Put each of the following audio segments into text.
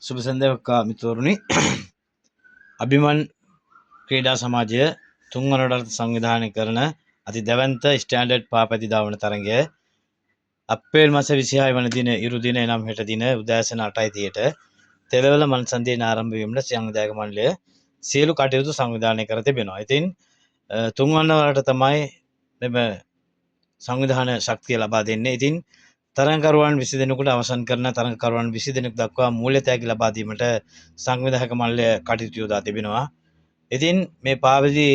සුබ සන්ධ්‍යාවක් මිතුරුනි. අභිමන් ක්‍රීඩා සමාජය තුන්වනට සංවිධානය කරන අති දැවන්ත ස්ටෑන්ඩඩ් පාපැති ධාවන තරගය අප්‍රේල් මාස 26 වන දින ඉරු දින එනම් හෙට දින උදෑසන 8:30ට තෙලවල මන්සන්දියෙන් ආරම්භ වීමට සංවිධායක මණ්ඩලය සියලු කටයුතු සංවිධානය කර තිබෙනවා. ඉතින් තුන්වන වරට තමයි මෙම සංවිධාන ශක්තිය ලබා දෙන්නේ. ඉතින් තරඟකරුවන් 20 දෙනෙකුට අවසන් කරන තරඟකරුවන් 20 දෙනෙකු දක්වා මූල්‍ය තෑගි ලබා දීමට සංවිධායක මණ්ඩලය කටයුතු යොදා තිබෙනවා. ඉතින් මේ පාවැදි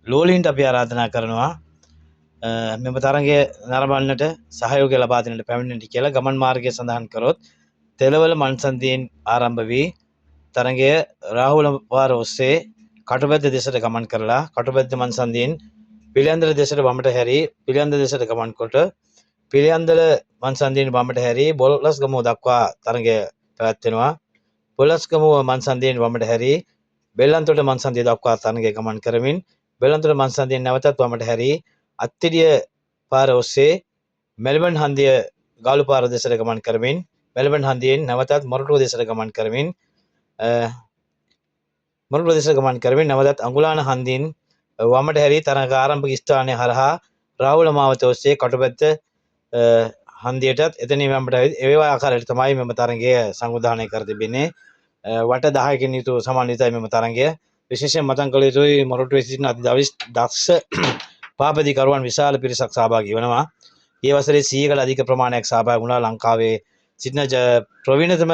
ලෝලීන්ට අපි ආරාධනා කරනවා මෙම තරගය නරඹන්නට සහයෝගය ලබා දෙන්නට පැමිණෙන්නට කියලා. ගමන් මාර්ගය සඳහන් කරොත් තෙලවල මන්සන්දියෙන් ආරම්භ වී තරගය රාහුල පාර ඔස්සේ කටුබැද්ද දෙසට ගමන් කරලා කටුබැද්ද මන්සන්දියෙන් පිළියන්දල දෙසට වමට හැරී පිළියන්දල දෙසට ගමන් කොට පිළියන්දල මන්සන්දියෙන් වමට හැරී බොලස්ගමුව දක්වා තරගය පැවැත්වෙනවා. බොලස්ගමුව මන්සන්දියෙන් වමට හැරී බෙල්ලන්තොට මන්සන්දිය දක්වා තරගය ගමන් කරමින් බෙල්ලන්තොට මන්සන්දියෙන් නැවතත් වමට හැරී අත්තිඩිය පාර ඔස්සේ මෙල්බන් හන්දිය ගාලු පාර දෙසට ගමන් කරමින් මෙල්බන් හන්දියෙන් නැවතත් මොරටුව දෙසට ගමන් කරමින් නැවතත් අඟුලාන හන්දියෙන් වමට හැරී තරග ආරම්භක ස්ථානය හරහා රාහුල මාවත ඔස්සේ කටුබැද්ද හන්දියටත් එතනින් වමට ඒ ආකාරයට තමයි මෙම තරගය සංවිධානය කර තිබෙන්නේ. වට 10කින් යුතු සමන්විතයි මෙම තරගය. විශේෂයෙන් මතක් කළ යුතුයි මොරටුවේ සිටින අති දක්ෂ පාපැදිකරුවන් විශාල පිරිසක් සහභාගී වෙනවා. මේ වසරේ 100කට අධික ප්‍රමාණයක් සහභාගී වුණා. ලංකාවේ සිටින ප්‍රවීණතම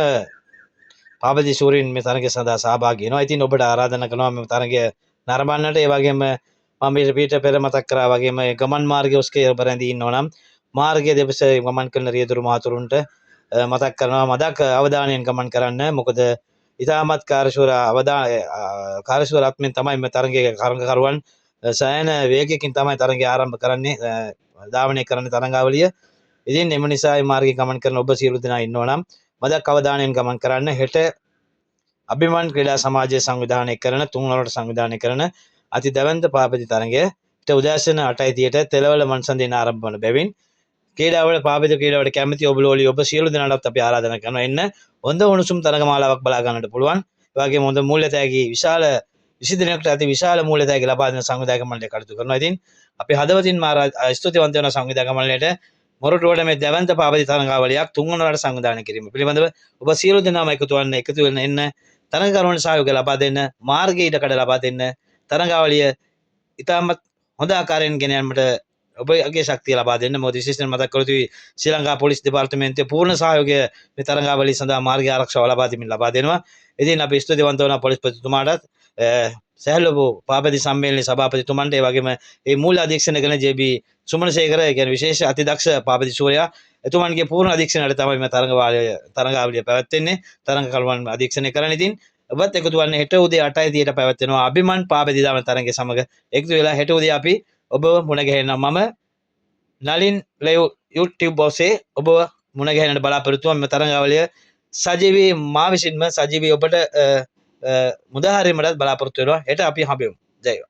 පාපැදි ශූරීන් මේ තරගය සඳහා සහභාගී වෙනවා. ඉතින් ඔබට ආරාධනා කරනවා මේ තරගය නරඹන්නට. ඒ වගේම මම ඊට පෙර මතක් කරා වගේම ගමන් මාර්ගය ඔස්සේ ඔබ රැඳී ඉන්නවා නම් මාර්ගය දෙපස ගමන් කරන රියදුරු මහතුරුන්ට මතක් කරනවා මදක් අවධානයෙන් ගමන් කරන්න. මොකද ඉතාමත් කාර්යශූරත්වයෙන් තමයි මේ තරගයේ තරඟකරුවන් සෑහෙන වේගයකින් තමයි තරගය ආරම්භ කරන්නේ, ධාවනය කරන්නේ තරඟාවලිය. ඉතින් එම නිසා මේ මාර්ගයේ ගමන් කරන ඔබ සියලු දෙනා ඉන්නවා නම් මදක් අවධානයෙන් ගමන් කරන්න. හෙට අභිමන් ක්‍රීඩා සමාජය සංවිධානය කරන තුන්වරට සංවිධානය කරන අති දැවැන්ත පාපැදි තරගය උදෑසන 8:30ට තෙලවල මන්සන්දියෙන් ආරම්භ වන බැවින් ක්‍රීඩාවල පාපැදි ක්‍රීඩාවට කැමති ඔබ සියලු දෙනාටත් අපි ආරාධනා කරනවා එන්න. හොඳ උණුසුම් තරග මාලාවක් බලා ගන්නට පුළුවන්. ඒ වගේම හොඳ මූල්‍ය තෑගි විශාල 20 දිනකට අති විශාල මූල්‍ය තෑගි ලබා දෙන සංවිධායක මණ්ඩලය කටයුතු කරනවා. ඉතින් අපි හදවතින්ම ස්තුතිවන්ත වෙනවා සංවිධායක මණ්ඩලයට මොරටුවට මේ දැවැන්ත පාපැදි තරඟාවලියක් තුන්වන වරට සංවිධානය කිරීම පිළිබඳව ඔබ සියලු දෙනාම එකතු වෙන්න එන්න තරඟකරුවන් සහයෝගය ලබා දෙන්න, මාර්ගය ඉඩකඩ ලබා දෙන්න, තරඟාවලිය ඉතාමත් හොඳ ආකාරයෙන් ගෙන යාමට ඔබගේ ශක්තිය ලබා දෙන්න. මොකද විශේෂයෙන් මතක් කළ යුතුයි ශ්‍රී ලංකා පොලිස් දෙපාර්තමේන්තුවේ පූර්ණ සහයෝගය මේ තරඟාවලිය සඳහා මාර්ගය ආරක්ෂාව ලබා දීමෙන් ලබා දෙනවා. ඉතින් අපි ස්තුතිවන්ත වෙනවා පොලිස්පතිතුමාටත් සැහැල්ලුව පාපැදි සම්මේලනයේ සභාපතිතුමන්ට ඒ වගේම මේ මූල්‍ය අධීක්ෂණය කරන ජේ.බී. සුමනසේකර කියන්නේ විශේෂ අතිදක්ෂ පාපැදි ශූරයා. එතුමන්ගේ පූර්ණ අධීක්ෂණයට තමයි මේ තරඟාවලිය පැවැත්වෙන්නේ. තරඟකරුවන් අධීක්ෂණය කරන. ඉතින් ඔබත් එකතු වෙන්න හෙට උදේ 8:30ට පැවැත්වෙනවා අභිමන් පාපැදි දාන තරගය සමග එකතු වෙලා හෙට උදේ අපි ඔබව මුණ ගැහෙනවා. මම නලින් ලයිව් YouTube ඔස්සේ ඔබ මුණ ගැහෙන්නට බලාපොරොත්තු වෙන තරඟාවලිය සජීවී මා විසින්ම සජීවී ඔබට මුදාහරින්නට බලාපොරොත්තු වෙනවා. හෙට අපි හම්බෙමු. ජය වේවා.